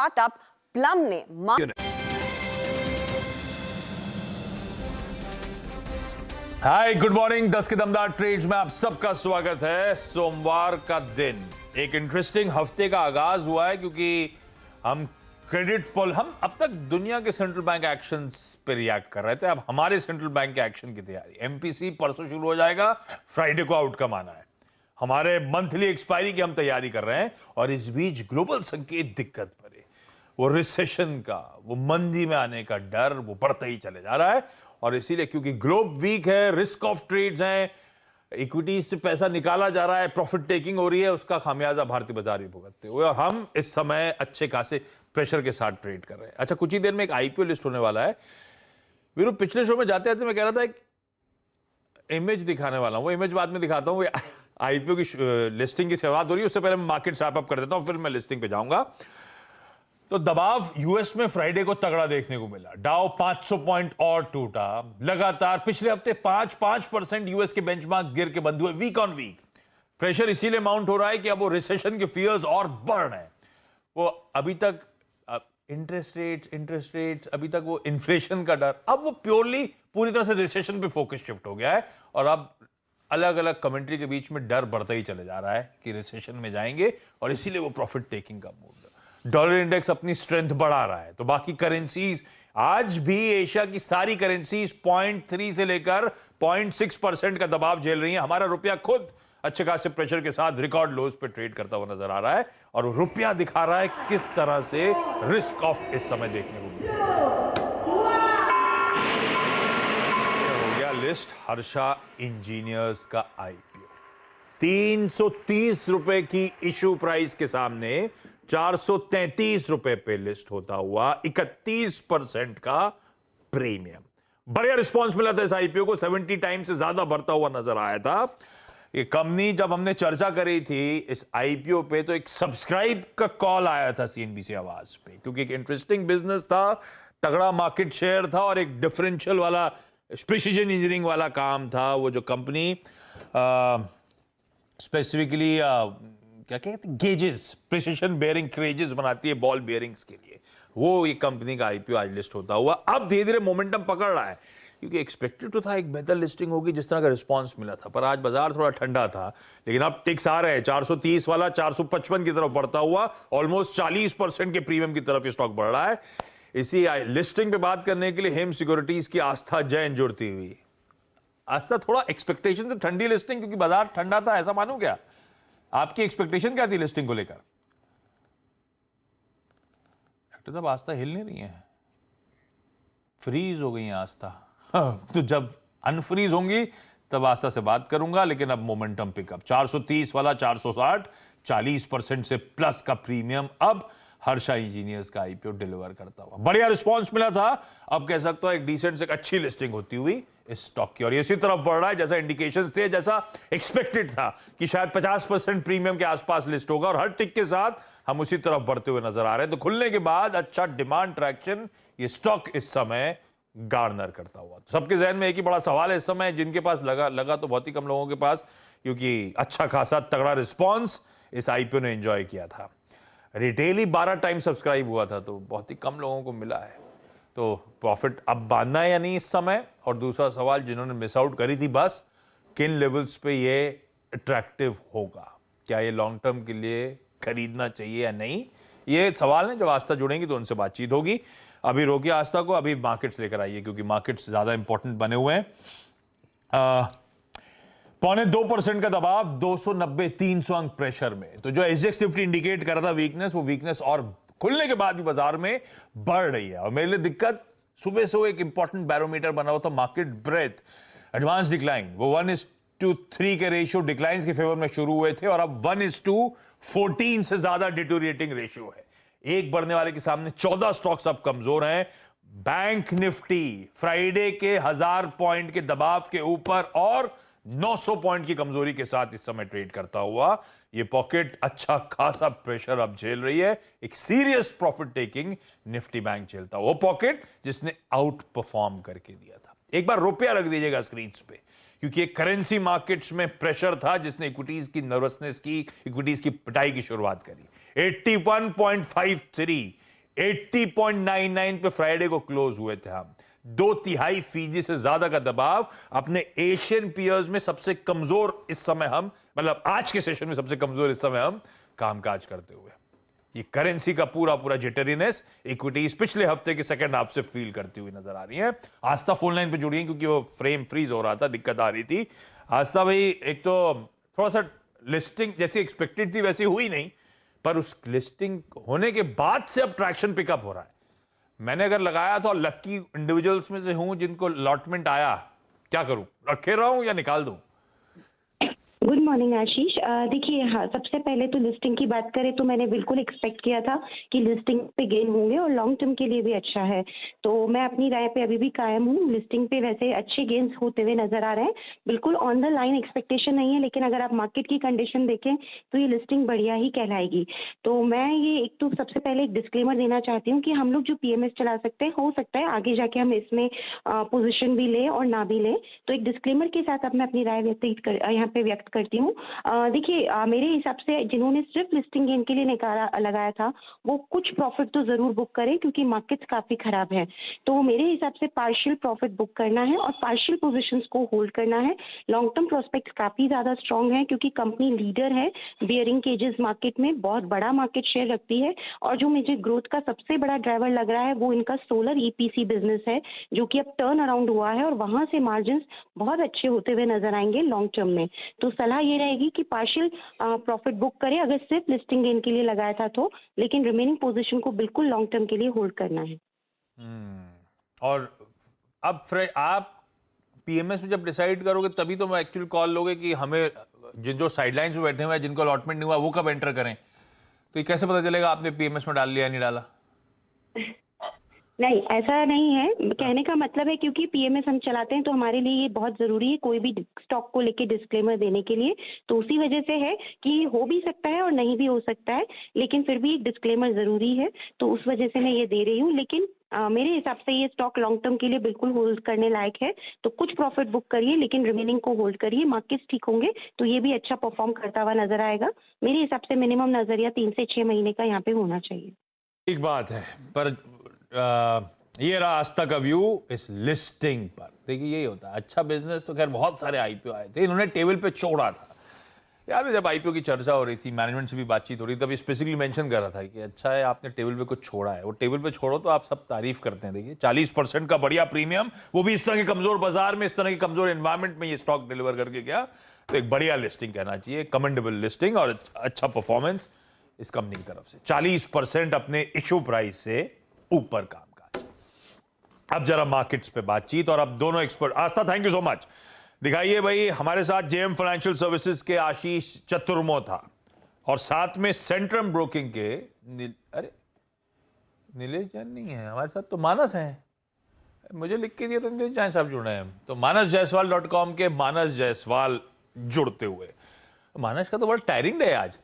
Startup plum ने hi good morning. 10 के दमदार ट्रेड्स में आप सबका स्वागत है। सोमवार का दिन एक इंटरेस्टिंग हफ्ते का आगाज हुआ है क्योंकि हम अब तक दुनिया के सेंट्रल बैंक एक्शंस पे रिएक्ट कर रहे थे। अब हमारे सेंट्रल बैंक के एक्शन की तैयारी। एमपीसी परसों शुरू हो जाएगा, फ्राइडे को आउटकम आना है। हमारे मंथली एक्सपायरी की हम तैयारी कर रहे हैं और इस बीच ग्लोबल संकेत दिक्कत पर है। वो रिसेशन का, वो मंदी में आने का डर वो बढ़ता ही चले जा रहा है और इसीलिए क्योंकि ग्लोब वीक है, रिस्क ऑफ ट्रेड्स हैं, इक्विटीज से पैसा निकाला जा रहा है, प्रॉफिट टेकिंग हो रही है, उसका खामियाजा भारतीय बाजार भी भुगतते हुए और हम इस समय अच्छे खासे प्रेशर के साथ ट्रेड कर रहे हैं। अच्छा, कुछ ही देर में एक आईपीओ लिस्ट होने वाला है। वीरू, पिछले शो में जाते जाते मैं कह रहा था एक इमेज दिखाने वाला हूं, वो इमेज बाद में दिखाता हूं। आईपीओ की लिस्टिंग की शुरुआत हो रही है, उससे पहले मैं मार्केट रैप अप कर देता हूं, फिर मैं लिस्टिंग पे जाऊंगा। तो दबाव यूएस में फ्राइडे को तगड़ा देखने को मिला। डाउ 500 पॉइंट और टूटा। लगातार पिछले हफ्ते 5% यूएस के बेंचमार्क गिर के बंद हुए वीक ऑन वीक। प्रेशर इसीलिए माउंट हो रहा है कि अब वो रिसेशन के फियर्स और बढ़ रहे हैं। वो अभी तक इंटरेस्ट रेट्स, अभी तक वो इन्फ्लेशन का डर, अब वो प्योरली पूरी तरह से रिसेशन पे फोकस शिफ्ट हो गया है और अब अलग अलग कमेंट्री के बीच में डर बढ़ता ही चले जा रहा है कि रिसेशन में जाएंगे और इसीलिए वो प्रॉफिट टेकिंग का मूड। डॉलर इंडेक्स अपनी स्ट्रेंथ बढ़ा रहा है, तो बाकी करेंसीज आज भी एशिया की सारी करेंसीज 0.3 से लेकर 0.6% का दबाव झेल रही हैं। हमारा रुपया खुद अच्छे खासे प्रेशर के साथ रिकॉर्ड लोज पे ट्रेड करता हुआ नजर आ रहा है और रुपया दिखा रहा है किस तरह से रिस्क ऑफ इस समय देखने को मिल रहा है। हो गया लिस्ट हर्षा इंजीनियर्स का आईपीओ 330 रुपए की इशू प्राइस के सामने 433 रुपए पे लिस्ट होता हुआ 31% का प्रीमियम। बढ़िया रिस्पांस मिला था इस आईपीओ को, 70 टाइम से ज्यादा बढ़ता हुआ नजर आया था। ये कंपनी, जब हमने चर्चा करी थी इस आईपीओ पे, तो एक सब्सक्राइब का कॉल आया था सीएनबीसी आवाज पे, क्योंकि एक इंटरेस्टिंग बिजनेस था, तगड़ा मार्केट शेयर था और एक डिफरेंशियल वाला प्रिसिजन इंजीनियरिंग वाला काम था। वो जो कंपनी स्पेसिफिकली क्या कहते हैं, गेजेस, प्रिसिशन बेयरिंग क्रेजेस बनाती है बॉल बेयरिंग्स के लिए, वो ये कंपनी का आईपीओ आज लिस्ट होता हुआ अब धीरे धीरे मोमेंटम पकड़ रहा है, क्योंकि एक्सपेक्टेड तो था एक बेहतर लिस्टिंग होगी जिस तरह का रिस्पांस मिला था, पर आज बाजार थोड़ा ठंडा था। लेकिन अब टिक्स आ रहे हैं, 430 वाला 455 की तरफ बढ़ता हुआ, ऑलमोस्ट 40% के प्रीमियम की तरफ ये स्टॉक बढ़ रहा है। इसी लिस्टिंग पे बात करने के लिए हेम सिक्योरिटीज की आस्था जैन जुड़ती हुई। आस्था, थोड़ा एक्सपेक्टेशन से ठंडी लिस्टिंग, क्योंकि बाजार ठंडा था, ऐसा मानूं क्या? आपकी एक्सपेक्टेशन क्या थी लिस्टिंग को लेकर? डॉक्टर साहब, आस्था हिल नहीं रही है, फ्रीज हो गई है आस्था। तो जब अनफ्रीज होंगी तब आस्था से बात करूंगा, लेकिन अब मोमेंटम पिकअप 430 वाला 460, 40% से प्लस का प्रीमियम अब हर्षा इंजीनियर्स का आईपीओ डिलीवर करता हुआ। बढ़िया रिस्पांस मिला था, अब कह सकता हूं एक डिसेंट से अच्छी लिस्टिंग होती हुई इस स्टॉक की, और इसी तरफ बढ़ रहा है जैसा इंडिकेशंस थे, जैसा एक्सपेक्टेड था कि शायद 50% प्रीमियम के आसपास लिस्ट होगा, और हर टिक के साथ हम उसी तरफ बढ़ते हुए नजर आ रहे हैं। तो खुलने के बाद अच्छा डिमांड ट्रैक्शन ये स्टॉक इस समय गार्नर करता हुआ। तो सबके जहन में एक ही बड़ा सवाल है इस समय, जिनके पास लगा तो बहुत ही कम लोगों के पास, क्योंकि अच्छा खासा तगड़ा रिस्पॉन्स इस आईपीओ ने एंजॉय किया था। रिटेली 12 टाइम सब्सक्राइब हुआ था, तो बहुत ही कम लोगों को मिला है। तो प्रॉफिट अब बांधना है या नहीं इस समय, और दूसरा सवाल, जिन्होंने मिस आउट करी थी बस, किन लेवल्स पे ये अट्रैक्टिव होगा, क्या ये लॉन्ग टर्म के लिए खरीदना चाहिए या नहीं, ये सवाल है। जब आस्था जुड़ेंगी तो उनसे बातचीत होगी। अभी रोकिए आस्था को, अभी मार्केट्स लेकर आइए, क्योंकि मार्केट्स ज्यादा इंपॉर्टेंट बने हुए हैं। 0.25% का दबाव, 290-300 अंक प्रेशर में। तो जो एसजेएक्स निफ्टी इंडिकेट कर रहा था वीकनेस, वो वीकनेस और खुलने के बाद भी बाजार में बढ़ रही है। और मेरे लिए दिक्कत, सुबह से वो एक इंपॉर्टेंट बैरोमीटर बना हुआ था मार्केट ब्रेथ, एडवांस डिक्लाइन, वो 1:3 के रेशियो डिक्लाइंस के फेवर में शुरू हुए थे और अब 1:14 से ज्यादा डिटोरिएटिंग रेशियो है। एक बढ़ने वाले के सामने 14 स्टॉक्स अब कमजोर हैं। बैंक निफ्टी फ्राइडे के 1000 पॉइंट के दबाव के ऊपर और 900 पॉइंट की कमजोरी के साथ इस समय ट्रेड करता हुआ ये पॉकेट अच्छा खासा प्रेशर अब झेल रही है। एक serious profit taking Nifty bank झेलता, वो पॉकेट जिसने आउट परफॉर्म करके दिया था। एक बार रुपया रख दीजिएगा स्क्रीन पे, क्योंकि एक करेंसी मार्केट्स में प्रेशर था जिसने इक्विटीज की नर्वसनेस की, इक्विटीज की पिटाई की शुरुआत करी। 81.53 80.99 पे फ्राइडे को क्लोज हुए थे हम। 2/3% से ज्यादा का दबाव अपने एशियन पीयर्स में सबसे कमजोर इस समय हम, मतलब आज के सेशन में सबसे कमजोर इस समय हम कामकाज करते हुए। ये करेंसी का पूरा पूरा जिटरीनेस इक्विटीज पिछले हफ्ते के सेकंड हाफ से फील करती हुई नजर आ रही है। आस्था फोन लाइन पे जुड़ी है क्योंकि वो फ्रेम फ्रीज हो रहा था, दिक्कत आ रही थी। आस्था भाई, एक तो थोड़ा सा लिस्टिंग जैसी एक्सपेक्टेड थी वैसी हुई नहीं, पर उस लिस्टिंग होने के बाद से अब ट्रैक्शन पिकअप हो रहा है। मैंने अगर लगाया तो लक्की इंडिविजुअल्स में से हूं जिनको अलॉटमेंट आया। क्या करूं, रखे रहूं या निकाल दूं? गुड मॉर्निंग आशीष। देखिए, हाँ, सबसे पहले तो लिस्टिंग की बात करें तो मैंने बिल्कुल एक्सपेक्ट किया था कि लिस्टिंग पे गेन होंगे और लॉन्ग टर्म के लिए भी अच्छा है, तो मैं अपनी राय पे अभी भी कायम हूँ। लिस्टिंग पे वैसे अच्छे गेन्स होते हुए नजर आ रहे हैं, बिल्कुल ऑन द लाइन एक्सपेक्टेशन नहीं है, लेकिन अगर आप मार्केट की कंडीशन देखें तो ये लिस्टिंग बढ़िया ही कहलाएगी। तो मैं ये एक तो सबसे पहले एक डिस्क्लेमर देना चाहती हूँ कि हम लोग जो पीएमएस चला सकते हैं, हो सकता है आगे जाके हम इसमें पोजिशन भी लें और ना भी लें, तो एक डिस्क्लेमर के साथ अब मैं अपनी राय यहाँ पे व्यक्त करती हूँ। देखिए, मेरे हिसाब से जिन्होंने सिर्फ लिस्टिंग गेन के लिए लगाया था वो कुछ प्रॉफिट तो जरूर बुक करें, क्योंकि मार्केट्स काफी खराब है। तो मेरे हिसाब से पार्शियल प्रॉफिट बुक करना है और पार्शियल पोजीशंस को होल्ड करना है। लॉन्ग टर्म प्रोस्पेक्ट्स काफी ज्यादा स्ट्रांग है, क्योंकि कंपनी लीडर है बियरिंग केजेस मार्केट में, बहुत बड़ा मार्केट शेयर रखती है, और जो मुझे ग्रोथ का सबसे बड़ा ड्राइवर लग रहा है वो इनका सोलर ईपीसी बिजनेस है, जो कि अब टर्न अराउंड हुआ है और वहां से मार्जिन बहुत अच्छे होते हुए नजर आएंगे लॉन्ग टर्म में। तो सलाह ये रहेगी कि पार्शियल प्रॉफिट बुक करें अगर सिर्फ लिस्टिंग गेन के लिए लगाया था तो, लेकिन रिमेनिंग पोजीशन को बिल्कुल लॉन्ग टर्म के लिए होल्ड करना है। और अब आप पीएमएस में जब डिसाइड करोगे तभी तो मैं एक्चुअली कॉल लोगे कि हमें जो साइडलाइंस में बैठे हुए हैं, जिनको अलॉटमेंट नहीं हुआ, वो कब एंटर करें। तो ये कैसे पता चलेगा आपने पीएमएस में डाल लिया नहीं डाला? नहीं, ऐसा नहीं है। कहने का मतलब है क्योंकि पीएमएस हम चलाते हैं तो हमारे लिए ये बहुत जरूरी है कोई भी स्टॉक को लेके डिस्क्लेमर देने के लिए, तो उसी वजह से है कि हो भी सकता है और नहीं भी हो सकता है, लेकिन फिर भी डिस्क्लेमर जरूरी है, तो उस वजह से मैं ये दे रही हूँ। लेकिन मेरे हिसाब से ये स्टॉक लॉन्ग टर्म के लिए बिल्कुल होल्ड करने लायक है, तो कुछ प्रॉफिट बुक करिए लेकिन रिमेनिंग को होल्ड करिए। मार्केट्स ठीक होंगे तो ये भी अच्छा परफॉर्म करता हुआ नजर आएगा। मेरे हिसाब से मिनिमम नजरिया 3 से 6 महीने का यहाँ पे होना चाहिए। एक बात है, पर ये रहा आस्था का व्यू इस लिस्टिंग पर। देखिए, यही होता है अच्छा बिजनेस तो खैर बहुत सारे आईपीओ आए थे, इन्होंने टेबल पे छोड़ा था यार। जब आईपीओ की चर्चा हो रही थी, मैनेजमेंट से भी बातचीत हो रही थी, तब स्पेसिफिकली मेंशन कर रहा था कि अच्छा है आपने टेबल पे कुछ छोड़ा है। वो टेबल पे छोड़ो तो आप सब तारीफ करते हैं। देखिए 40% का बढ़िया प्रीमियम, वो भी इस तरह के कमजोर बाजार में, इस तरह के कमजोर एनवायरमेंट में ये स्टॉक डिलीवर करके गया, तो एक बढ़िया लिस्टिंग कहना चाहिए, कमेंडेबल लिस्टिंग और अच्छा परफॉर्मेंस इस कंपनी की तरफ से। 40% अपने इशू प्राइस से ऊपर कामकाज। अब जरा मार्केट्स पे बातचीत, और अब दोनों expert. Aastha, thank you so much. दिखाइए भाई, हमारे साथ जेएम फाइनेंशियल सर्विसेज के आशीष चतुर्मो था, और साथ में सेंट्रम ब्रोकिंग के नीलेश जैन नहीं है हमारे साथ, तो मानस हैं। मुझे लिख के दिया तो नीलेश जैन साहब जुड़े हैं, तो manasjaiswal.com के मानस जायसवाल जुड़ते हुए। मानस का तो बड़ा टायरिंग डे है आज।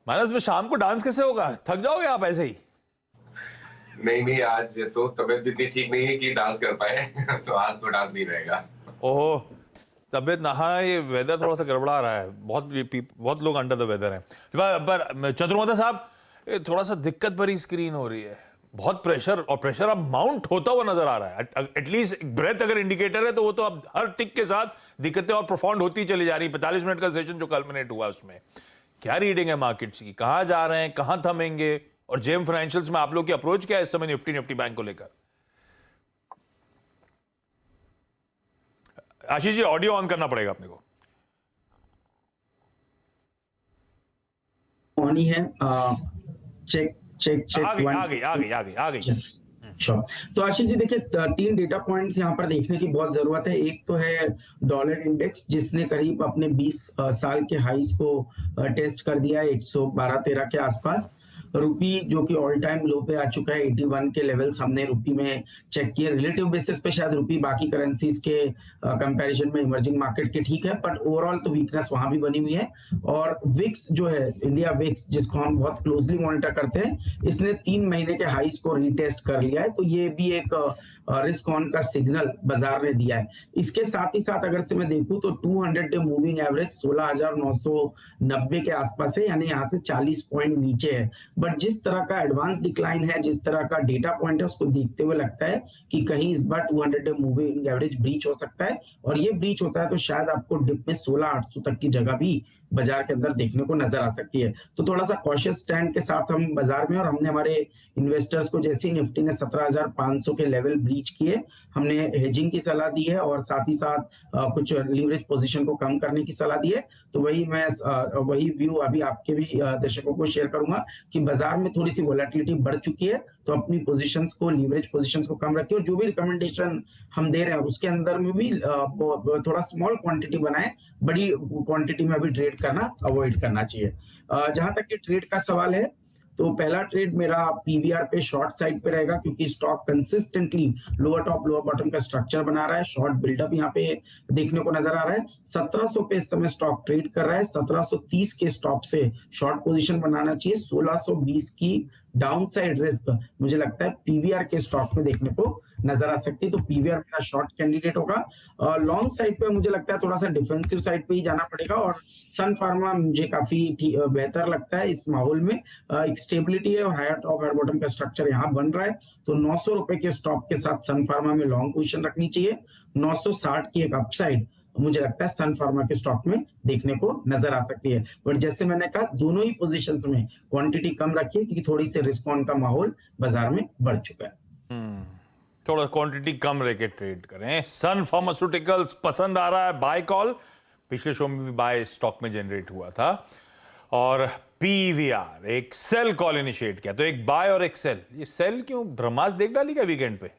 मानस में शाम को डांस कैसे होगा, थक जाओगे आप ऐसे ही? नहीं, आज तो तबीयत इतनी ठीक नहीं है कि डांस कर पाए तो आज तो डांस नहीं रहेगा। ओहो, तबीयत ना, हाँ ये वेदर थोड़ा सा गड़बड़ा रहा है, बहुत लोग अंडर द वेदर हैं। पर चतुर्मोदा साहब, थोड़ा सा दिक्कत भरी स्क्रीन हो रही है, बहुत प्रेशर, और प्रेशर अब माउंट होता हुआ नजर आ रहा है। एटलीस्ट ब्रेथ अगर इंडिकेटर है तो वो तो अब हर टिक के साथ दिक्कतें और प्रोफाउंड होती चली जा रही। 45 मिनट का सेशन जो कल्मिनेट हुआ उसमें क्या रीडिंग है मार्केट्स की, कहां जा रहे हैं, कहां थमेंगे, और जेएम फाइनेंशियल्स में आप लोग की अप्रोच क्या है इस समय निफ्टी बैंक को लेकर? आशीष जी, ऑडियो ऑन करना पड़ेगा अपने को। ऑन ही है। Check check check. आ गई। श्योर। तो आशीष जी देखिए, 3 डेटा पॉइंट्स यहाँ पर देखने की बहुत जरूरत है। एक तो है डॉलर इंडेक्स, जिसने करीब अपने 20 साल के हाईस को टेस्ट कर दिया है 112-13 के आसपास। रुपी जो कि ऑल टाइम लो पे आ चुका है, 81 के लेवल्स हमने रुपी में चेक किए। रिलेटिव बेसिस पे शायद रुपी बाकी करेंसीज के कंपैरिजन में इमर्जिंग मार्केट के ठीक है, बट ओवरऑल तो वीकनेस वहां भी बनी हुई है। और विक्स जो है, इंडिया विक्स, जिसको हम बहुत क्लोजली मॉनिटर करते हैं, इसने 3 महीने के हाईस को रीटेस्ट कर लिया है, तो ये भी एक रिस्क ऑन का सिग्नल बाजार ने दिया है। इसके साथ ही साथ अगर से मैं देखूं तो 200 डे मूविंग एवरेज 16,990 के आसपास है, यानी यहाँ से 40 पॉइंट नीचे है। बट जिस तरह का एडवांस डिक्लाइन है, जिस तरह का डेटा पॉइंट है, उसको देखते हुए लगता है कि कहीं इस बार 200 डे मूविंग एवरेज ब्रीच हो सकता है, और ये ब्रीच होता है तो शायद आपको डिप में 16,800 तक की जगह भी बाजार के अंदर देखने को नजर आ सकती है। तो थोड़ा सा कॉशियस स्टैंड के साथ हम बाजार में, और हमने हमारे इन्वेस्टर्स को जैसे ही निफ्टी ने 17,500 के लेवल ब्रीच किए, हमने हेजिंग की सलाह दी है और साथ ही साथ कुछ लीवरेज पोजीशन को कम करने की सलाह दी है। तो वही व्यू अभी आपके भी दर्शकों को शेयर करूंगा कि बाजार में थोड़ी सी वोलेटिलिटी बढ़ चुकी है, तो अपनी पोजीशंस को, लीवरेज पोजीशंस को कम रखिए, और जो भी रिकमेंडेशन हम दे रहे हैं उसके अंदर में भी थोड़ा स्मॉल क्वांटिटी बनाए, बड़ी क्वांटिटी में अभी ट्रेड करना अवॉइड करना चाहिए। जहां तक कि ट्रेड का सवाल है, तो पहला ट्रेड मेरा पीवीआर पे शॉर्ट साइड पे रहेगा, क्योंकि stock consistently lower top lower bottom का स्ट्रक्चर बना रहा है, शॉर्ट बिल्डअप यहाँ पे देखने को नजर आ रहा है। 1700 पे इस समय स्टॉक ट्रेड कर रहा है, 1730 के स्टॉप से शॉर्ट पोजीशन बनाना चाहिए। 1620 की डाउन साइड रिस्क मुझे लगता है पीवीआर के स्टॉक में देखने को नजर आ सकती है, तो पीवीआर मेरा शॉर्ट कैंडिडेट होगा। लॉन्ग साइड पे मुझे लगता है थोड़ा सा डिफेंसिव साइड पे ही जाना पड़ेगा, और सन फार्मा मुझे काफी बेहतर लगता है इस माहौल में। एक स्टेबिलिटी है और हायर टॉप हायर बॉटम का स्ट्रक्चर यहाँ बन रहा है, तो 900 रुपए के स्टॉप के साथ सन फार्मा में लॉन्ग पोजीशन रखनी चाहिए। 960 की एक अपसाइड मुझे लगता है सन फार्मा के स्टॉक में देखने को नजर आ सकती है, बट जैसे मैंने कहा दोनों ही पोजीशंस में क्वांटिटी कम रखिए, क्योंकि थोड़ी सी रिस्क ऑन का माहौल बाजार में बढ़ चुका है। थोड़ा क्वांटिटी कम रह के ट्रेड करें। सन फार्मास्यूटिकल्स पसंद आ रहा है, बाय कॉल। पिछले शो में भी बाय स्टॉक में जनरेट हुआ था, और पीवीआर एक सेल कॉल इनिशिएट किया, तो एक बाय और एक सेल। ये सेल क्यों, ब्रह्मास देख डाली क्या वीकेंड पे?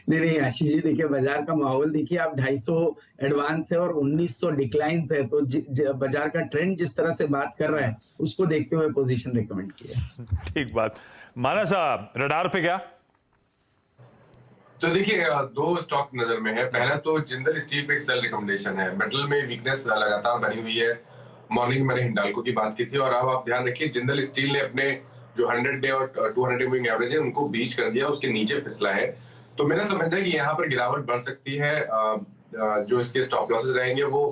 नहीं आशीष जी, देखिए बाजार का माहौल देखिए, आप 250 एडवांस है और 1900 डिक्लाइंस है, तो बाजार का ट्रेंड जिस तरह से बात कर रहा है उसको देखते हुए पोजीशन रिकमेंड किया। ठीक बात। मानस साहब, रडार पे क्या? तो देखिए, दो स्टॉक नजर में है। पहला तो जिंदल स्टील पे एक सेल रिकमेंडेशन है। मेटल में वीकनेस लगातार बनी हुई है। मॉर्निंग में मैंने हिंडाल्को की बात की थी, और अब आप ध्यान रखिए, जिंदल स्टील ने अपने जो 100 डे और 200 डे मूविंग एवरेज है उनको ब्रीच कर दिया, उसके नीचे फिसला है। तो मेरा समझना है कि यहाँ पर गिरावट बढ़ सकती है। जो इसके स्टॉप लॉसेस रहेंगे वो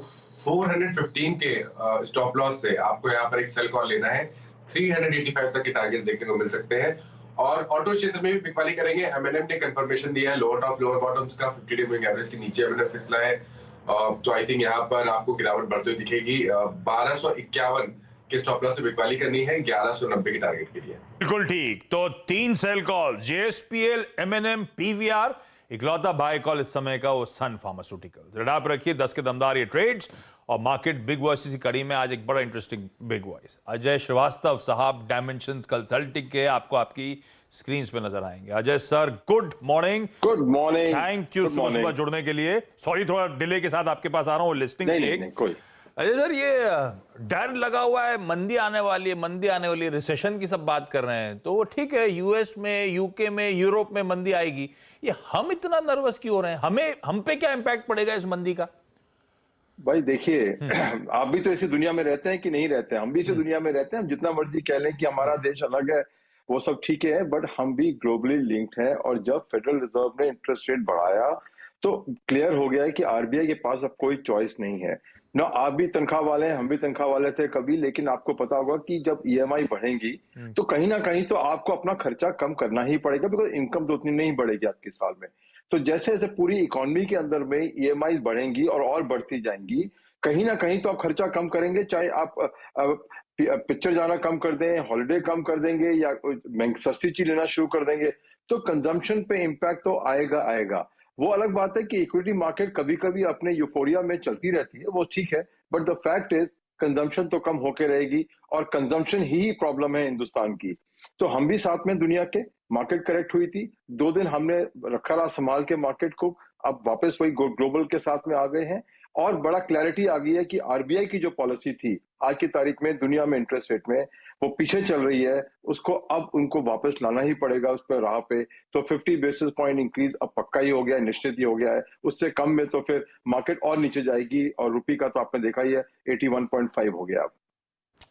415 के स्टॉप लॉस से आपको यहाँ पर एक सेल कॉल लेना है। 385 तक के टारगेट्स देखने को मिल सकते हैं। और ऑटो क्षेत्र में भी बिकवाली करेंगे। एमएनएम ने कंफर्मेशन दिया है लोअर टॉप लोअर बॉटम्स का 50 डे मूविंग एवरेज के नीचे एमएनएम फिसला है। तो आई थिंक यहाँ पर आपको गिरावट बढ़ती हुई दिखेगी। 1251 के स्टॉप लॉस से बिकवाली करनी है 1190 के टारगेट के लिए। बिल्कुल ठीक। तो 3 sell call, JSPL, MNM, PVR. इकलौता बाय कॉल इस समय का वो सन फार्मास्यूटिकल। रडार पर रखिए 10 के दमदार ये ट्रेड्स। और मार्केट बिग वॉइस की कड़ी में आज एक बड़ा interesting big voice, Ajay Shrivastava साहब डायमेंशन कंसल्टिंग के, आपको आपकी स्क्रीन पे नजर आएंगे। Ajay sir, good morning. Good morning. Thank you सुबह जुड़ने के लिए। सॉरी थोड़ा डिले के साथ आपके पास आ रहा हूँ लिस्टिंग के लिए। कोई अजय सर, ये डर लगा हुआ है, मंदी आने वाली है, मंदी आने वाली है, रिसेशन की सब बात कर रहे हैं, तो वो ठीक है, यूएस में, यूके में, यूरोप में मंदी आएगी, ये हम इतना नर्वस क्यों हो रहे हैं? हम पे क्या इंपैक्ट पड़ेगा इस मंदी का? भाई देखिए, आप भी तो इसी दुनिया में रहते हैं कि नहीं रहते हैं? हम भी इसी दुनिया में रहते हैं। हम जितना मर्जी कह लें कि हमारा देश अलग है, वो सब ठीक है, बट हम भी ग्लोबली लिंक्ड है। और जब फेडरल रिजर्व ने इंटरेस्ट रेट बढ़ाया तो क्लियर हो गया है कि आरबीआई के पास अब कोई चॉइस नहीं है ना। आप भी तनख्वाह वाले हैं, हम भी तनख्वाह वाले थे कभी, लेकिन आपको पता होगा कि जब ईएमआई बढ़ेंगी तो कहीं ना कहीं तो आपको अपना खर्चा कम करना ही पड़ेगा, बिकॉज इनकम तो उतनी नहीं बढ़ेगी आपके साल में। तो जैसे जैसे पूरी इकोनॉमी के अंदर में ईएमआई बढ़ेंगी और बढ़ती जाएंगी, कहीं ना कहीं तो आप खर्चा कम करेंगे, चाहे आप पिक्चर जाना कम कर दें, हॉलिडे कम कर देंगे, या सस्ती चीज लेना शुरू कर देंगे, तो कंजम्पशन पे इम्पैक्ट तो आएगा। वो अलग बात है कि इक्विटी मार्केट कभी कभी अपने यूफोरिया में चलती रहती है, वो ठीक है, but the fact is consumption तो कम होके रहेगी, और कंजम्पशन ही प्रॉब्लम है हिंदुस्तान की। तो हम भी साथ में दुनिया के, मार्केट करेक्ट हुई थी, 2 दिन हमने रखा रहा संभाल के मार्केट को, अब वापस वही ग्लोबल के साथ में आ गए हैं, और बड़ा क्लैरिटी आ गई है कि आरबीआई की जो पॉलिसी थी आज की तारीख में दुनिया में इंटरेस्ट रेट में, वो पीछे चल रही है, उसको अब उनको वापस लाना ही पड़ेगा उस पर राह पे। तो 50 बेसिस पॉइंट इंक्रीज अब पक्का ही हो गया है, निश्चित ही हो गया है। उससे कम में तो फिर मार्केट और नीचे जाएगी, और रुपये का तो आपने देखा ही है 81.5 हो गया अब।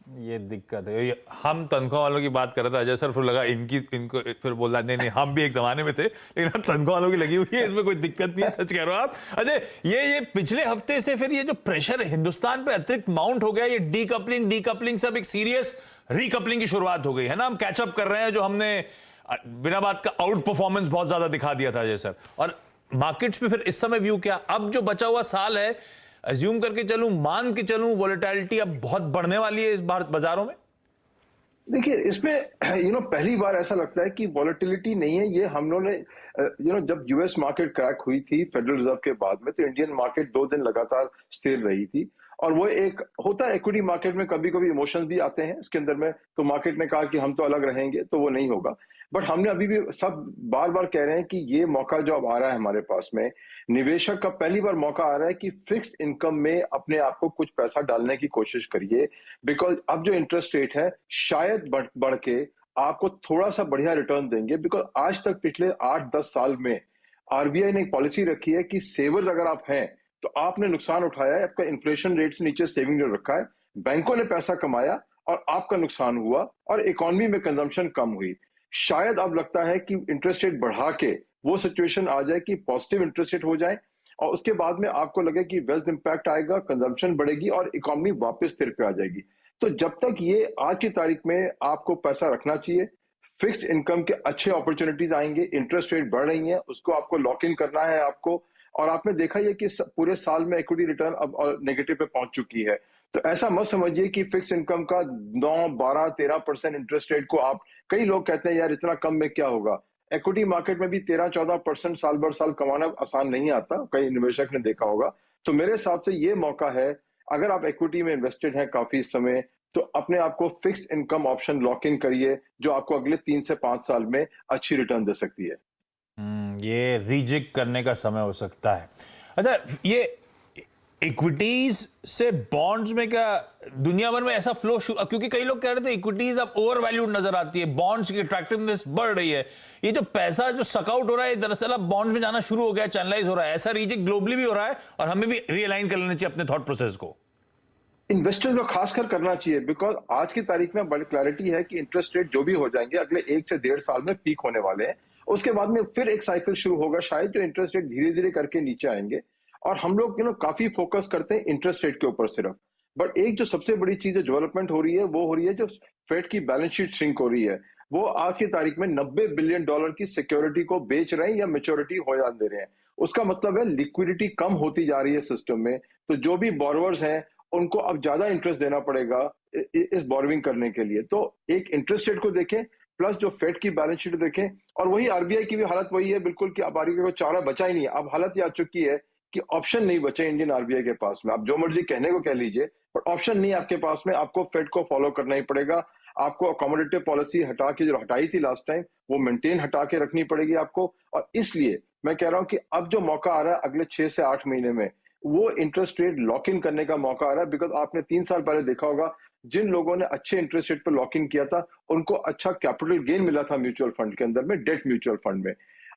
ये दिक्कत है। हम तनख्वाह वालों की बात कर रहे थे अजय सर, फिर लगा इनको फिर बोला नहीं हम भी एक जमाने में थे, लेकिन अब तनख्वाह वालों की लगी हुई है, इसमें कोई दिक्कत नहीं है। सच कह रहे हो आप अजय। ये पिछले हफ्ते से फिर ये जो प्रेशर हिंदुस्तान पे अतिरिक्त माउंट हो गया, ये डीकपलिंग सब एक सीरियस रिकपलिंग की शुरुआत हो गई है ना। हम कैचअप कर रहे हैं जो हमने बिना बात का आउट परफॉर्मेंस बहुत ज्यादा दिखा दिया था अजय सर। और मार्केट्स पे फिर इस समय व्यू क्या, अब जो बचा हुआ साल है, अज्यूम करके चलूं, मान के चलूं, वोलेटिलिटी अब बहुत बढ़ने वाली है इस बार बाजारों में? देखिए इसमें पहली बार ऐसा लगता है कि वॉलेटिलिटी नहीं है। ये हम लोगों ने जब यूएस मार्केट क्रैक हुई थी फेडरल रिजर्व के बाद में, तो इंडियन मार्केट 2 दिन लगातार स्थिर रही थी। और वो एक होता है इक्विटी मार्केट में, कभी कभी इमोशंस भी आते हैं इसके अंदर में, तो मार्केट ने कहा कि हम तो अलग रहेंगे, तो वो नहीं होगा। बट हमने अभी भी सब बार बार कह रहे हैं कि ये मौका जो अब आ रहा है हमारे पास में, निवेशक का पहली बार मौका आ रहा है कि फिक्स्ड इनकम में अपने आप को कुछ पैसा डालने की कोशिश करिए। बिकॉज अब जो इंटरेस्ट रेट है शायद बढ़ के आपको थोड़ा सा बढ़िया रिटर्न देंगे। बिकॉज आज तक पिछले 8-10 साल में आरबीआई ने एक पॉलिसी रखी है कि सेवर्स अगर आप हैं तो आपने नुकसान उठाया है, आपका इन्फ्लेशन रेट से नीचे सेविंग रेट रखा है, बैंकों ने पैसा कमाया और आपका नुकसान हुआ और इकोनॉमी में कंजम्पशन कम हुई। शायद अब लगता है कि इंटरेस्ट रेट बढ़ा के वो सिचुएशन आ जाए कि पॉजिटिव इंटरेस्ट रेट हो जाए और उसके बाद में आपको लगे कि वेल्थ इंपैक्ट आएगा, कंजम्पशन बढ़ेगी और इकोनॉमी वापस स्थिर पे आ जाएगी। तो जब तक ये आज की तारीख में आपको पैसा रखना चाहिए, फिक्स्ड इनकम के अच्छे अपॉर्चुनिटीज आएंगे, इंटरेस्ट रेट बढ़ रही है, उसको आपको लॉक इन करना है आपको। और आपने देखा ही है कि पूरे साल में इक्विटी रिटर्न अब नेगेटिव पे पहुंच चुकी है। तो ऐसा मत समझिए कि फिक्स इनकम का 9, 12, 13% इंटरेस्ट रेट को आप, कई लोग कहते हैं यार इतना कम में क्या होगा। इक्विटी मार्केट में भी 13-14% साल भर साल कमाना आसान नहीं आता, कई निवेशक ने देखा होगा। तो मेरे हिसाब से ये मौका है, अगर आप इक्विटी में इन्वेस्टेड हैं काफी समय, तो अपने आप को fix income option lock in करिए जो आपको अगले 3 से 5 साल में अच्छी रिटर्न दे सकती है। ये रीजिक करने का समय हो सकता है। अच्छा, ये इक्विटीज से बॉन्ड्स में क्या दुनिया भर में ऐसा फ्लो, क्योंकि कई लोग कह रहे थे इक्विटीज अब ओवर वैल्यूड नजर आती है, बॉन्ड्स की अट्रैक्टिवनेस बढ़ रही है, ये जो पैसा जो सकआउट हो रहा है दरअसल अब बॉन्ड्स में जाना शुरू हो गया, चैनलाइज हो रहा है। ऐसा रीजिक ग्लोबली भी हो रहा है और हमें भी रियलाइन कर लेना चाहिए अपने थॉट प्रोसेस को। इन्वेस्टर्स को खासकर करना चाहिए, बिकॉज आज की तारीख में बड़ी क्लैरिटी है कि इंटरेस्ट रेट जो भी हो जाएंगे अगले 1 से 1.5 साल में पीक होने वाले हैं। उसके बाद में फिर एक साइकिल शुरू होगा शायद, जो इंटरेस्ट रेट धीरे धीरे करके नीचे आएंगे। और हम लोग काफी फोकस करते हैं इंटरेस्ट रेट के ऊपर सिर्फ, बट एक जो सबसे बड़ी चीज डेवलपमेंट हो रही है वो हो रही है जो फेड की बैलेंस शीट श्रिंक हो रही है। वो आज की तारीख में $90 बिलियन की सिक्योरिटी को बेच रहे हैं या मेच्योरिटी हो जाने दे रहे हैं। उसका मतलब है लिक्विडिटी कम होती जा रही है सिस्टम में, तो जो भी बोरोवर्स हैं उनको अब ज्यादा इंटरेस्ट देना पड़ेगा इस बोरोविंग करने के लिए। तो एक इंटरेस्ट रेट को देखें, प्लस जो फेड की बैलेंस शीट देखें, और वही आरबीआई की भी हालत वही है बिल्कुल कि अब आरबीआई को चारा बचा ही नहीं। अब हालत ये आ चुकी है कि ऑप्शन नहीं बचे इंडियन आरबीआई के पास में। आप जो मर्जी कहने को कह लीजिए, पर ऑप्शन नहीं आपके पास में, आपको फेड को फॉलो करना ही पड़ेगा। आपको अकोमोडेटिव पॉलिसी हटा के जो हटाई थी लास्ट टाइम, वो मेंटेन हटा के रखनी पड़ेगी आपको। और इसलिए मैं कह रहा हूं कि अब जो मौका आ रहा है अगले 6 से 8 महीने में, वो इंटरेस्ट रेट लॉक इन करने का मौका आ रहा है। बिकॉज आपने 3 साल पहले देखा होगा, जिन लोगों ने अच्छे इंटरेस्ट रेट पर लॉक इन किया था उनको अच्छा कैपिटल गेन मिला था म्यूचुअल फंड के अंदर में, डेट म्यूचुअल फंड में।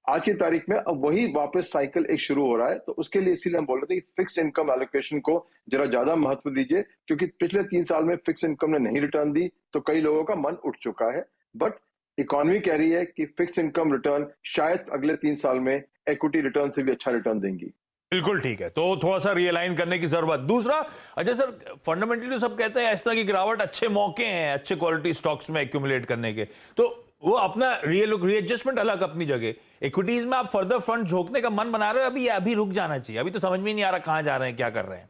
आज की तारीख में अब वही वापस साइकिल एक शुरू हो रहा है। तो उसके लिए इसीलिए हम बोल रहे थे कि फिक्स इनकम एलोकेशन को जरा ज्यादा महत्व दीजिए, क्योंकि पिछले 3 साल में फिक्स इनकम ने नहीं रिटर्न दी, तो कई लोगों का मन उठ चुका है। बट इकोनॉमी कह रही है कि फिक्स इनकम रिटर्न शायद अगले 3 साल में इक्विटी रिटर्न से भी अच्छा रिटर्न देंगी। बिल्कुल ठीक है, तो थोड़ा सा रियलाइन करने की जरूरत। दूसरा, अच्छा सर, फंडामेंटली तो सब कहते हैं इस तरह की गिरावट अच्छे मौके हैं अच्छे क्वालिटी स्टॉक्स में एक्यूमुलेट करने के, तो वो अपना रीएडजस्टमेंट अलग अपनी जगह। इक्विटीज में आप फर्दर फंड झोंकने का मन बना रहे हो अभी रुक जाना चाहिए? अभी तो समझ में नहीं आ रहा कहां जा रहे हैं, क्या कर रहे हैं।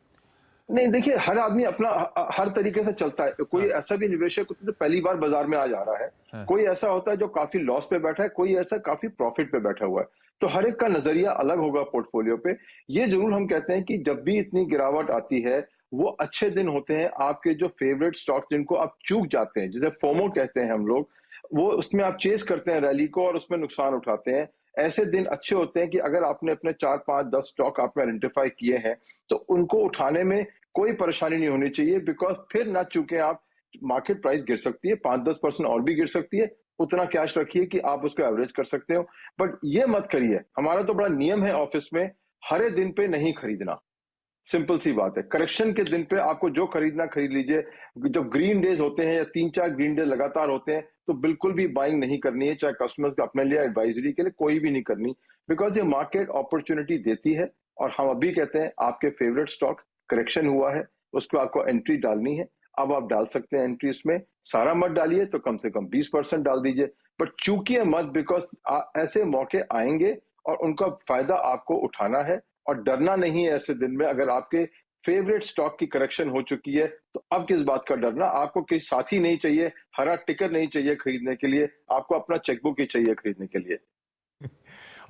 नहीं देखिए, हर आदमी अपना हर तरीके से चलता है। कोई ऐसा भी निवेशक तो पहली बार बाजार में आ जा रहा है, कोई ऐसा होता है जो काफी लॉस पे बैठा है, कोई ऐसा काफी प्रॉफिट पे बैठा हुआ है। तो हर एक का नजरिया अलग होगा पोर्टफोलियो पे। ये जरूर हम कहते हैं कि जब भी इतनी गिरावट आती है, वो अच्छे दिन होते हैं आपके जो फेवरेट स्टॉक जिनको आप चूक जाते हैं, जिसे फोमो कहते हैं हम लोग, वो उसमें आप चेस करते हैं रैली को और उसमें नुकसान उठाते हैं। ऐसे दिन अच्छे होते हैं कि अगर आपने अपने 4, 5, 10 स्टॉक आपने आइडेंटिफाई किए हैं, तो उनको उठाने में कोई परेशानी नहीं होनी चाहिए। बिकॉज फिर ना चूके आप, मार्केट प्राइस गिर सकती है, 5-10% और भी गिर सकती है। उतना कैश रखिए कि आप उसको एवरेज कर सकते हो, बट ये मत करिए। हमारा तो बड़ा नियम है ऑफिस में, हर दिन पे नहीं खरीदना। सिंपल सी बात है। करेक्शन के दिन पे आपको जो खरीदना खरीद लीजिए। जब ग्रीन डेज होते हैं या 3-4 ग्रीन डेज लगातार होते हैं तो बिल्कुल भी बाइंग नहीं करनी है, चाहे कस्टमर्स को अपने लिए एडवाइजरी के लिए कोई भी नहीं करनी, बिकॉज ये मार्केट अपॉर्चुनिटी देती है। और हम अभी कहते हैं आपके फेवरेट स्टॉक करेक्शन हुआ है, उसको आपको एंट्री डालनी है। अब आप डाल सकते हैं एंट्री, उसमें सारा मत डालिए तो कम से कम 20% डाल दीजिए, बट चूकिए मत, बिकॉज ऐसे मौके आएंगे और उनका फायदा आपको उठाना है और डरना नहीं है। ऐसे दिन में अगर आपके फेवरेट स्टॉक की करेक्शन हो चुकी है तो अब किस बात का डरना। आपको कोई साथी नहीं चाहिए, हरा टिकर नहीं चाहिए खरीदने के लिए, आपको अपना चेकबुक ही चाहिए खरीदने के लिए।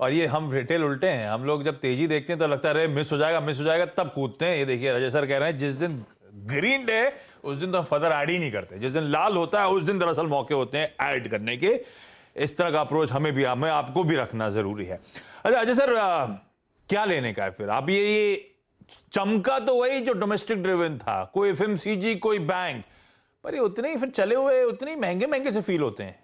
और ये हम रिटेल उल्टे हैं, हम लोग जब तेजी देखते हैं तो लगता है मिस हो जाएगा तब कूदते हैं। ये देखिए अजय सर कह रहे हैं जिस दिन ग्रीन डे उस दिन तो हम फर्दर ऐड ही नहीं करते, जिस दिन लाल होता है उस दिन दरअसल मौके होते हैं ऐड करने के। इस तरह का अप्रोच हमें आपको भी रखना जरूरी है। अच्छा अजय सर, क्या लेने का है फिर? अब ये चमका तो वही जो डोमेस्टिक ड्रिवन था, कोई एफएमसीजी कोई बैंक, पर ये उतने ही फिर चले हुए उतने ही महंगे से फील होते हैं।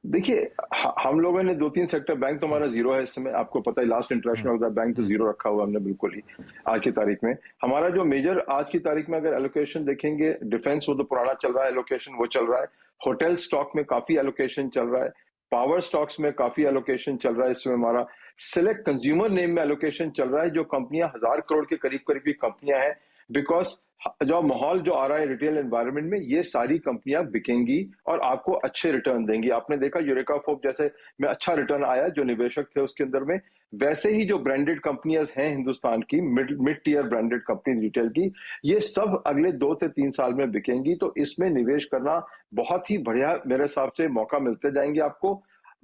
देखिए हम लोगों ने 2-3 सेक्टर, बैंक तो हमारा जीरो है इस समय, आपको पता है लास्ट इंटरेक्शन होता है, बैंक तो जीरो रखा हुआ हमने बिल्कुल ही आज की तारीख में। हमारा जो मेजर आज की तारीख में अगर एलोकेशन देखेंगे, डिफेंस वो तो पुराना चल रहा है, एलोकेशन वो चल रहा है, होटल स्टॉक में काफी एलोकेशन चल रहा है, पावर स्टॉक्स में काफी एलोकेशन चल रहा है इसमें हमारा, सिलेक्ट कंज्यूमर नेम में एलोकेशन चल रहा है, जो कंपनियां 1000 करोड़ के करीब करीब की कंपनियां हैं, बिकॉज जो माहौल जो आ रहा है रिटेल एनवायरनमेंट में, ये सारी कंपनियां बिकेंगी और आपको अच्छे रिटर्न देंगी। आपने देखा यूरेका फोर्ब जैसे में अच्छा रिटर्न आया जो निवेशक थे उसके अंदर में, वैसे ही जो ब्रांडेड कंपनियां हैं हिंदुस्तान की, mid tier branded company retail की, ये सब अगले 2 से 3 साल में बिकेंगी। तो इसमें निवेश करना बहुत ही बढ़िया मेरे हिसाब से मौका मिलते जाएंगे आपको।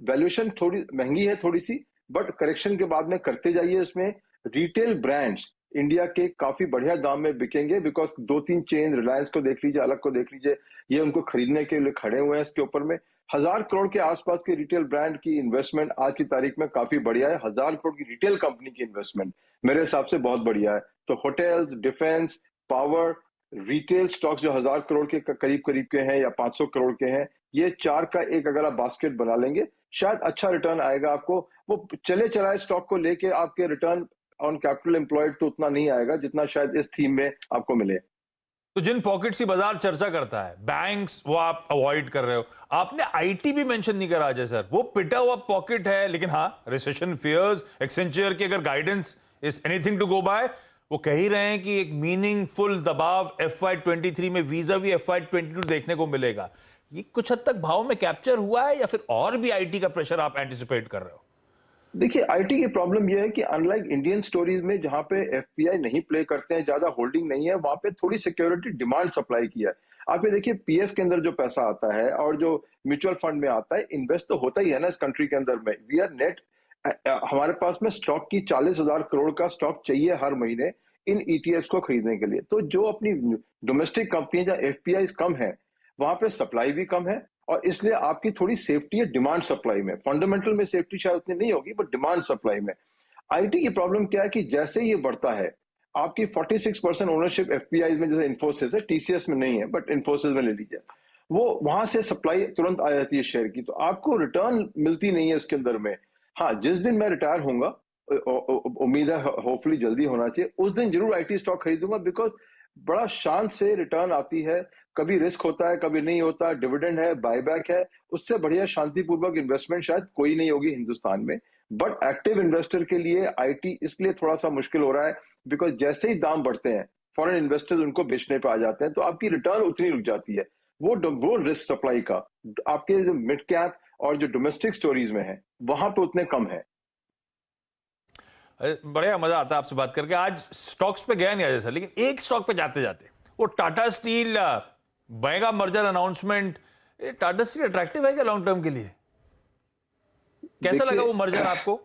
वैल्यूएशन थोड़ी महंगी है थोड़ी सी, बट करेक्शन के बाद में करते जाइए। इसमें रिटेल ब्रांड्स इंडिया के काफी बढ़िया दाम में बिकेंगे, बिकॉज 2-3 चेन, रिलायंस को देख लीजिए, अलग को देख लीजिए, ये उनको खरीदने के लिए खड़े हुए हैं इसके ऊपर में। 1000 करोड़ के आसपास के रिटेल ब्रांड की इन्वेस्टमेंट आज की तारीख में काफी बढ़िया है। 1000 करोड़ की रिटेल कंपनी की इन्वेस्टमेंट मेरे हिसाब से बहुत बढ़िया है। तो hotels, defence, power, retail stocks जो 1000 करोड़ के करीब करीब के हैं या 500 करोड़ के हैं, ये 4 का एक अगर आप बास्केट बना लेंगे शायद अच्छा रिटर्न आएगा आपको। वो चले चलाए स्टॉक को लेके आपके रिटर्न ऑन कैपिटल एम्प्लॉयड तो उतना नहीं आएगा जितना शायद इस थीम में आपको मिले। तो जिन पॉकेट्स की बाजार चर्चा करता है, बैंक्स, वो आप अवॉइड कर रहे हो। आपने आईटी भी मेंशन नहीं करा अजय सर, वो पिटा हुआ पॉकेट है, लेकिन हाँ रिसेशन फियर्स, एक्सेंचर की अगर guidance is anything to go by, वो कह ही रहे हैं कि एक मीनिंगफुल दबाव FY23 में vis-a-vis FY22 देखने को मिलेगा। ये कुछ हद तक भाव में कैप्चर हुआ है या फिर और भी आईटी का प्रेशर आप एंटिसिपेट कर रहे हो? देखिए आईटी की प्रॉब्लम यह है कि अनलाइक इंडियन स्टोरीज में जहां पे एफपीआई नहीं प्ले करते हैं, ज्यादा होल्डिंग नहीं है, वहां पे थोड़ी सिक्योरिटी डिमांड सप्लाई की है। आप ये देखिए पीएफ के अंदर जो पैसा आता है और जो म्यूचुअल फंड में आता है, इन्वेस्ट तो होता ही है ना इस कंट्री के अंदर में। वी आर नेट, हमारे पास में स्टॉक की 40,000 करोड़ का स्टॉक चाहिए हर महीने इन ईटीएफ को खरीदने के लिए। तो जो अपनी डोमेस्टिक कंपनी जहाँ एफपीआई कम है वहां पे सप्लाई भी कम है, और इसलिए आपकी थोड़ी सेफ्टी है डिमांड सप्लाई में। फंडामेंटल में सेफ्टी शायद उतनी नहीं होगी, बट डिमांड सप्लाई में। आईटी की प्रॉब्लम क्या है कि जैसे ये बढ़ता है, आपकी 46% ओनरशिप एफपीआई में, जैसे इन्फोसिस है, टीसीएस में नहीं है बट इन्फोसिस में ले लीजिए, वो वहां से सप्लाई तुरंत आ जाती है शेयर की, तो आपको रिटर्न मिलती नहीं है उसके अंदर में। हाँ, जिस दिन मैं रिटायर होऊंगा, उम्मीद है होपफुली जल्दी होना चाहिए, उस दिन जरूर आईटी स्टॉक खरीदूंगा, बिकॉज बड़ा शांत से रिटर्न आती है, कभी रिस्क होता है कभी नहीं होता, डिविडेंड है, बायबैक है, उससे बढ़िया शांतिपूर्वक इन्वेस्टमेंट शायद कोई नहीं होगी हिंदुस्तान में। बट एक्टिव इन्वेस्टर के लिए आईटी इसलिए थोड़ा सा मुश्किल हो रहा है, बिकॉज जैसे ही दाम बढ़ते हैं फॉरेन इन्वेस्टर्स उनको बेचने पे आ जाते हैं, तो आपकी रिटर्न उतनी रुक जाती है। वो रिस्क सप्लाई का आपके जो मिड कैप और जो डोमेस्टिक स्टोरीज में है वहां पे उतने कम है। बढ़िया, मजा आता है आपसे बात करके। आज स्टॉक्स पे गया नहीं आज सर, लेकिन एक स्टॉक पे जाते जाते, वो Tata steel mega merger announcement, Tata steel attractive है क्या लॉन्ग टर्म के लिए? कैसा लगा वो मर्जर आपको?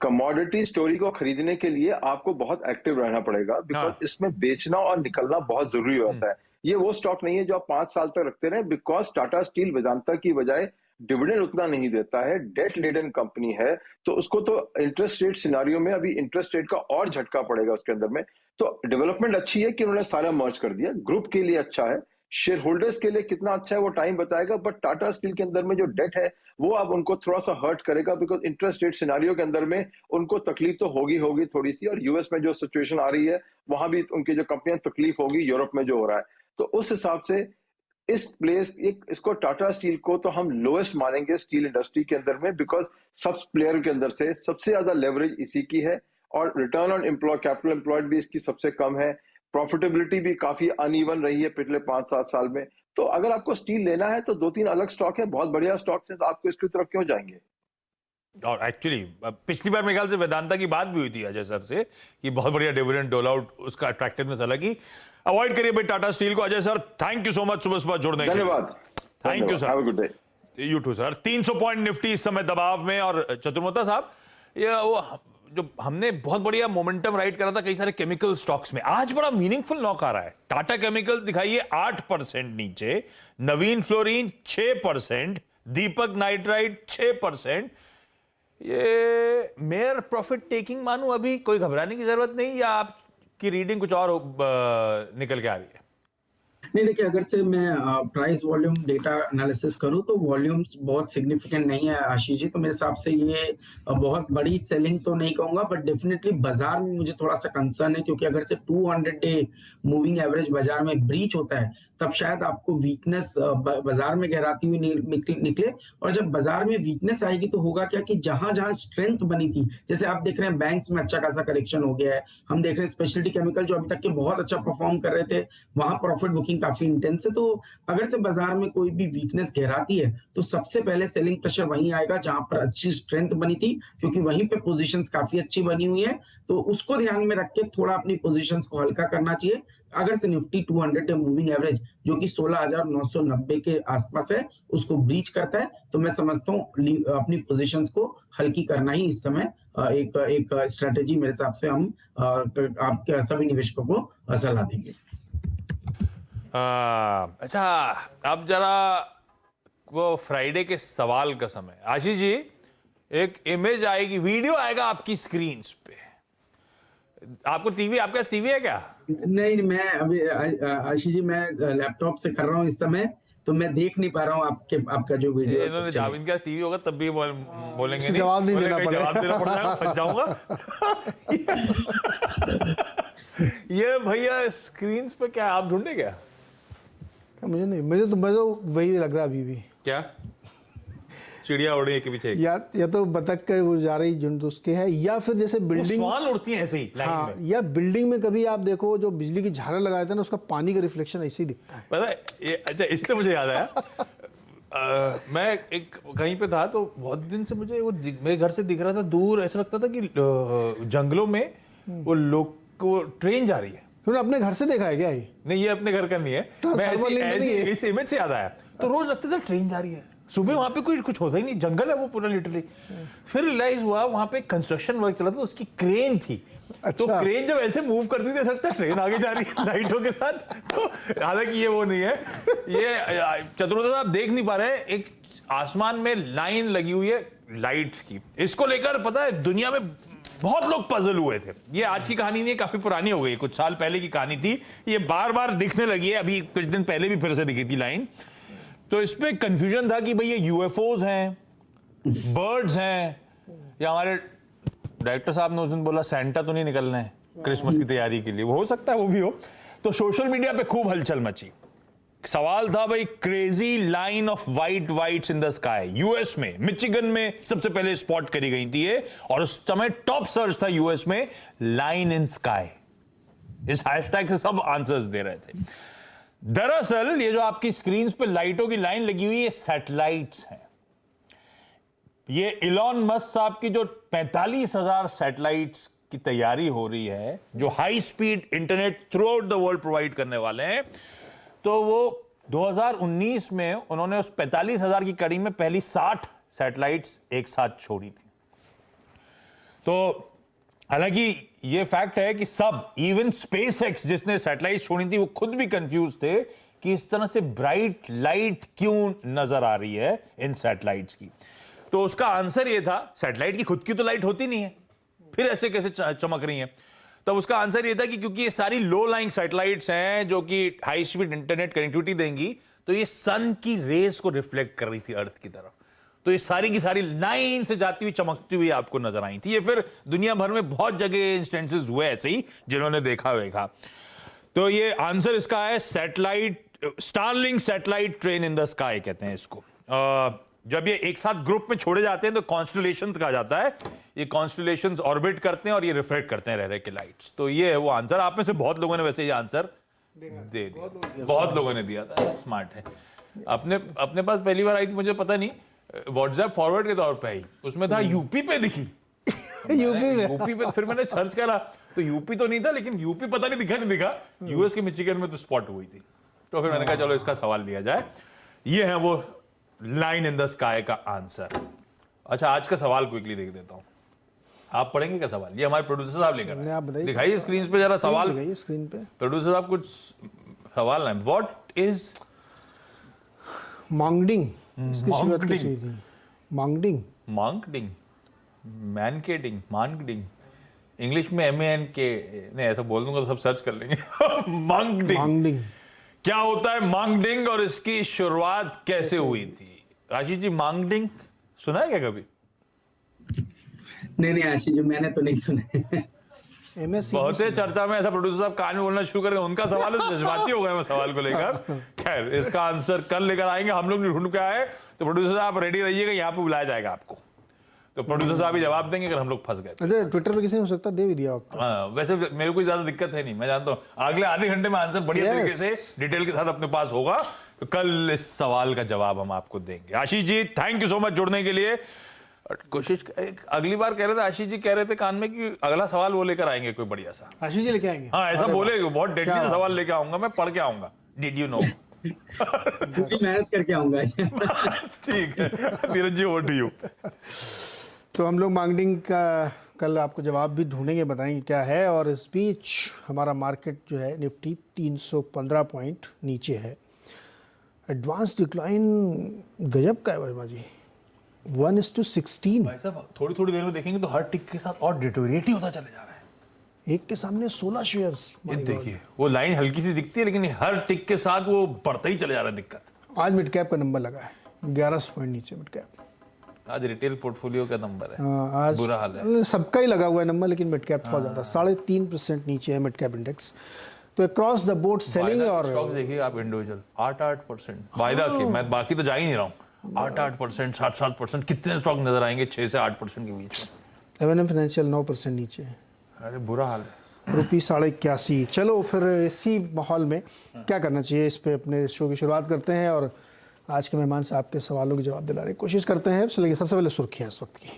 कमोडिटी स्टोरी को खरीदने के लिए आपको बहुत एक्टिव रहना पड़ेगा, बिकॉज इसमें बेचना और निकलना बहुत जरूरी होता है। ये वो स्टॉक नहीं है जो आप 5 साल तक रखते रहे, बिकॉज टाटा स्टील वेदांता की बजाय डिविडेंड उतना नहीं देता है, डेट लेडन कंपनी है, तो उसको तो इंटरेस्ट रेट सिनारियो में अभी इंटरेस्ट रेट का और झटका पड़ेगा उसके अंदर में। तो डेवलपमेंट अच्छी है कि उन्होंने सारा मर्ज कर दिया, ग्रुप के लिए अच्छा है, शेयर होल्डर्स के लिए कितना अच्छा है वो टाइम बताएगा, बट टाटा स्टील के अंदर में जो डेट है वो अब उनको थोड़ा सा हर्ट करेगा, बिकॉज इंटरेस्ट रेट सिनारियो के अंदर में उनको तकलीफ तो होगी थोड़ी सी, और यूएस में जो सिचुएशन आ रही है वहां भी उनकी जो कंपनियां तकलीफ होगी, यूरोप में जो हो रहा है। तो उस हिसाब से इस प्लेस इसको टाटा स्टील को तो हम लोएस्ट मानेंगे स्टील इंडस्ट्री के अंदर में, बिकॉज सब प्लेयर के अंदर से सबसे ज्यादा लेवरेज इसी की है, और रिटर्न ऑन कैपिटल एम्प्लॉयड भी इसकी सबसे कम है, प्रॉफिटेबिलिटी भी काफी अनइवन रही है पिछले 5-7 साल में। तो अगर आपको स्टील लेना है तो 2-3 अलग स्टॉक है, बहुत बढ़िया स्टॉक्स हैं, तो आपको इसकी तरफ क्यों जाएंगे? और एक्चुअली पिछली बार मेरे ख्याल से वेदांता की बात भी हुई थी अजय सर से कि बहुत बढ़िया डिविडेंड डोल आउट, उसका अट्रैक्टिवनेस अलग ही। अवॉइड करिए भाई टाटा स्टील को। Ajay sir thank you so much सुबह सुबह जुड़ने के लिए। धन्यवाद। Thank you sir. Have a good day. You too sir. 300 point Nifty इस समय दबाव में। और चतुर्मोता साहब, ये वो जो हमने बहुत बढ़िया मोमेंटम राइड करा था कई सारे केमिकल स्टॉक्स में, आज बड़ा मीनिंगफुल नॉक आ रहा है। टाटा केमिकल दिखाइए 8% नीचे, नवीन फ्लोरीन 6%, दीपक नाइट्राइट 6%। ये मेयर प्रॉफिट टेकिंग मानूं अभी, कोई घबराने की जरूरत नहीं, या आपकी रीडिंग कुछ और निकल के आ रही है? नहीं, देखिए, अगर से मैं प्राइस वॉल्यूम डेटा एनालिसिस करूं तो वॉल्यूम्स बहुत सिग्निफिकेंट नहीं है आशीष जी, तो मेरे हिसाब से ये बहुत बड़ी सेलिंग तो नहीं कहूंगा, बट डेफिनेटली बाजार में मुझे थोड़ा सा कंसर्न है, क्योंकि अगर से 200 डे मूविंग एवरेज बाजार में ब्रीच होता है तब शायद आपको वीकनेस बाजार में गहराती हुई निकले, और जब बाजार में वीकनेस आएगी तो होगा क्या कि जहां जहां स्ट्रेंथ बनी थी, जैसे आप देख रहे हैं बैंक्स में अच्छा खासा करेक्शन हो गया है, हम देख रहे हैं स्पेशलिटी केमिकल जो अभी तक के बहुत अच्छा परफॉर्म कर रहे थे वहां प्रॉफिट बुकिंग काफी इंटेंस है। तो अगर से बाजार में कोई भी वीकनेस गहराती है तो सबसे पहले सेलिंग प्रेशर वहीं आएगा जहां पर अच्छी स्ट्रेंथ बनी थी, क्योंकि वहीं पे पोजीशंस काफी अच्छी बनी हुई है, तो उसको ध्यान में रख के थोड़ा अपनी पोजीशंस को हल्का करना चाहिए। अगर से निफ्टी 200 डे मूविंग एवरेज जो कि 16,990 के आसपास है उसको ब्रीच करता है तो मैं समझता हूँ अपनी पोजीशंस को हल्की करना ही इस समय एक स्ट्रेटेजी मेरे हिसाब से हम आपके सभी निवेशकों को सलाह देंगे। अच्छा, अब जरा वो फ्राइडे के सवाल का समय। आशीष जी, एक इमेज आएगी, वीडियो आएगा आपकी स्क्रीन पे। आपको टीवी, आपका टीवी है क्या? नहीं, मैं अभी आशीष जी मैं लैपटॉप से कर रहा हूँ इस समय, तो मैं देख नहीं पा रहा हूँ आपका जो वीडियो। इन्होंने जब इनका टीवी होगा तब भी बोलेंगे नहीं, जवाब नहीं देना पड़ेगा, जवाब देना पड़ेगा, फंस जाऊंगा। ये भैया स्क्रीन पे क्या आप ढूंढे क्या? मुझे नहीं, मुझे तो वही लग रहा अभी भी। क्या चिड़िया उड़ रही है के पीछे? या तो बतख के वो जा रही झुंड उसके है, या फिर जैसे बिल्डिंग स्वान उड़ती है ऐसे ही लाइन हाँ, में। या बिल्डिंग में कभी आप देखो जो बिजली की झालर लगाए थे ना, उसका पानी का रिफ्लेक्शन ऐसे ही दिखता है। पता है ये? अच्छा, इससे मुझे याद आया, मैं एक कहीं पे था तो बहुत दिन से मुझे वो मेरे घर से दिख रहा था दूर, ऐसा लगता था कि जंगलों में वो लोग को ट्रेन जा रही है। तूने अपने घर से देखा है क्या? ये नहीं, ये अपने घर का नहीं है, मैं ऐसी इस इमेज से याद आया। तो रोज लगता था ट्रेन जा रही है, सुबह वहां पे कोई कुछ होता ही नहीं, जंगल है वो पूरा लिटरली। फिर रियलाइज हुआ वहां पे कंस्ट्रक्शन वर्क चला था, उसकी क्रेन थी। अच्छा। तो क्रेन जब ऐसे मूव करती थी, सकता ट्रेन आगे जा रही है लाइटों के साथ। तो हालांकि ये वो नहीं है, ये चतुर्वेद साहब देख नहीं पा रहे, एक आसमान में लाइन लगी हुई है लाइट्स की। इसको लेकर पता है दुनिया में बहुत लोग पजल हुए थे। ये आज की कहानी नहीं है, काफी पुरानी हो गई, कुछ साल पहले की कहानी थी। ये बार बार दिखने लगी है, अभी कुछ दिन पहले भी फिर से दिखी थी लाइन। तो इसमें कंफ्यूजन था कि भाई ये यूएफओज हैं, बर्ड्स हैं, या हमारे डायरेक्टर साहब ने उस दिन बोला सैंटा तो नहीं निकलना है क्रिसमस की तैयारी के लिए, वो हो सकता है वो भी हो। तो सोशल मीडिया पे खूब हलचल मची। सवाल था भाई, crazy line of white whites in the sky. US में मिचिगन में सबसे पहले स्पॉट करी गई थी ये, और उस समय टॉप सर्च था यूएस में लाइन इन स्काई। इस हैशटैग से सब आंसर्स दे रहे थे। दरअसल ये जो आपकी स्क्रीन पे लाइटों की लाइन लगी हुई है, सैटेलाइट्स हैं। ये इलॉन मस्क साहब की जो 45,000 सैटेलाइट्स की तैयारी हो रही है, जो high speed internet through out the world provide करने वाले हैं, तो वो 2019 में उन्होंने उस 45,000 की कड़ी में पहली 60 सैटेलाइट्स एक साथ छोड़ी थी। तो हालांकि ये फैक्ट है कि सब, इवन स्पेसएक्स जिसने सैटेलाइट छोड़ी थी, वो खुद भी कंफ्यूज थे कि इस तरह से ब्राइट लाइट क्यों नजर आ रही है इन सैटेलाइट्स की। तो उसका आंसर ये था, सैटेलाइट की खुद की तो लाइट होती नहीं है, फिर ऐसे कैसे चमक रही है। तब उसका आंसर ये था कि क्योंकि ये सारी लो लाइंग सैटेलाइट्स हैं जो कि हाई स्पीड इंटरनेट कनेक्टिविटी देंगी, तो ये सन की रेस को रिफ्लेक्ट कर रही थी अर्थ की तरफ, तो ये सारी की सारी लाइन से जाती हुई चमकती हुई आपको नजर आई थी। ये फिर दुनिया भर में बहुत जगह इंस्टेंसेस हुए ऐसे ही जिन्होंने देखा। तो ये आंसर इसका है satellite, Starlink satellite train in the sky कहते हैं इसको। जब ये एक साथ ग्रुप में छोड़े जाते हैं तो कॉन्स्टलेशंस कहा जाता है। ये कॉन्स्टलेशंस ऑर्बिट करते हैं और ये रिफ्लेक्ट करते हैं रह के लाइट्स। तो ये है वो आंसर। आप में से बहुत लोगों ने वैसे ये आंसर दे दिया, बहुत लोगों ने दिया था। स्मार्ट है। अपने पास पहली बार आई थी, मुझे पता नहीं, व्हाट्सएप फॉरवर्ड के तौर पे आई, उसमें था यूपी पे दिखी। यूपी पे फिर मैंने सर्च करा तो यूपी तो नहीं था, लेकिन यूपी पता नहीं दिखा यूएस के मिचिगन में तो स्पॉट हुई थी। तो फिर मैंने कहा चलो इसका सवाल लिया जाए। ये है वो लाइन इन द स्काई का आंसर। अच्छा, आज का सवाल क्विकली देख देता हूं। आप पढ़ेंगे क्या सवाल? ये हमारे प्रोड्यूसर साहब लेकर दिखाइए स्क्रीन पे जरा सवाल। स्क्रीन पे प्रोड्यूसर साहब कुछ सवाल है। व्हाट इज मांगडिंग? इसकी शुरुआत कैसे हुई थी? मांगडिंग, मांगडिंग इंग्लिश में MANK नहीं, ऐसा बोल दूंगा तो सब सर्च कर लेंगे। मांगडिंग क्या होता है? मांगडिंग और इसकी शुरुआत कैसे हुई थी? आशीष जी, मांगडिंग सुना है क्या कभी? नहीं आशीष जी, मैंने तो नहीं सुना। बहुत है चर्चा में, ऐसा प्रोड्यूसर साहब कान में बोलना शुरू करेंगे, उनका सवाल है, जज्बाती हो गए मैं सवाल को लेकर। खैर, इसका आंसर कल लेकर आएंगे, हम लोग ढूंढ के आए। तो प्रोड्यूसर साहब रेडी रहिएगा, यहाँ पे बुलाया जाएगा आपको। तो प्रोड्यूसर साहब ही जवाब देंगे अगर हम लोग फंस गए। अच्छा, ट्विटर पे किसी हो सकता दे भी दिया आपको। हाँ, वैसे मेरे को ज्यादा दिक्कत है नहीं, मैं जानता हूँ अगले आधे घंटे में आंसर बढ़िया तरीके से डिटेल के साथ अपने पास होगा। तो कल इस सवाल का जवाब हम आपको देंगे। Ashish ji, thank you so much जुड़ने के लिए। कोशिश अगली बार कह रहे थे, आशीष जी कह रहे थे कान में कि अगला सवाल वो लेकर आएंगे कोई बढ़िया सा। आशीष जी लेके आएंगे? हाँ, ऐसा बोले, बहुत डेडली सा सवाल लेके आऊंगा, मैं पढ़ के आऊंगा। Did you know? मेहनत करके आऊंगा। ठीक है धीरज जी, ओवर टू यू। तो हम लोग मांगडिंग का कल आपको जवाब भी ढूंढेंगे, बताएंगे क्या है। और इस बीच हमारा मार्केट जो है निफ्टी 315 पॉइंट नीचे है। एडवांस डिक्लाइन गजब का है वर्मा जी, 1:16। भाई साहब, थोड़ी देर में देखेंगे तो हर टिक के साथ और डिटोरिएट ही होता चले जा रहा है। एक के सामने 16 शेयर्स। ये देखिए, वो लाइन हल्की सी दिखती है लेकिन हर टिक के साथ वो बढ़ता ही चले जा रहा है। दिक्कत आज मिड कैप का नंबर लगा है 11 पॉइंट नीचे मिड कैप। आज रिटेल पोर्टफोलियो का नंबर है। आज बुरा हाल है, सबका ही लगा हुआ है नंबर, लेकिन मिड कैप थोड़ा ज्यादा 3.5% नीचे है मिड कैप इंडेक्स। तो अक्रॉस द बोर्ड सेलिंग। और स्टॉक्स देखिए आप, इंडिविजुअल 8% वायदा की, मैं बाकी तो जा ही नहीं रहा हूँ। 8% 7% कितने स्टॉक नजर आएंगे 6 से 8% के बीच में। M&M फाइनेंशियल 9% नीचे है। अरे बुरा हाल है। रुपी 81.5। चलो फिर इसी माहौल में क्या करना चाहिए, इस पे अपने शो की शुरुआत करते हैं और आज के मेहमान से आपके सवालों के जवाब दिलाने की कोशिश करते हैं। सबसे पहले सुर्खियां इस वक्त की।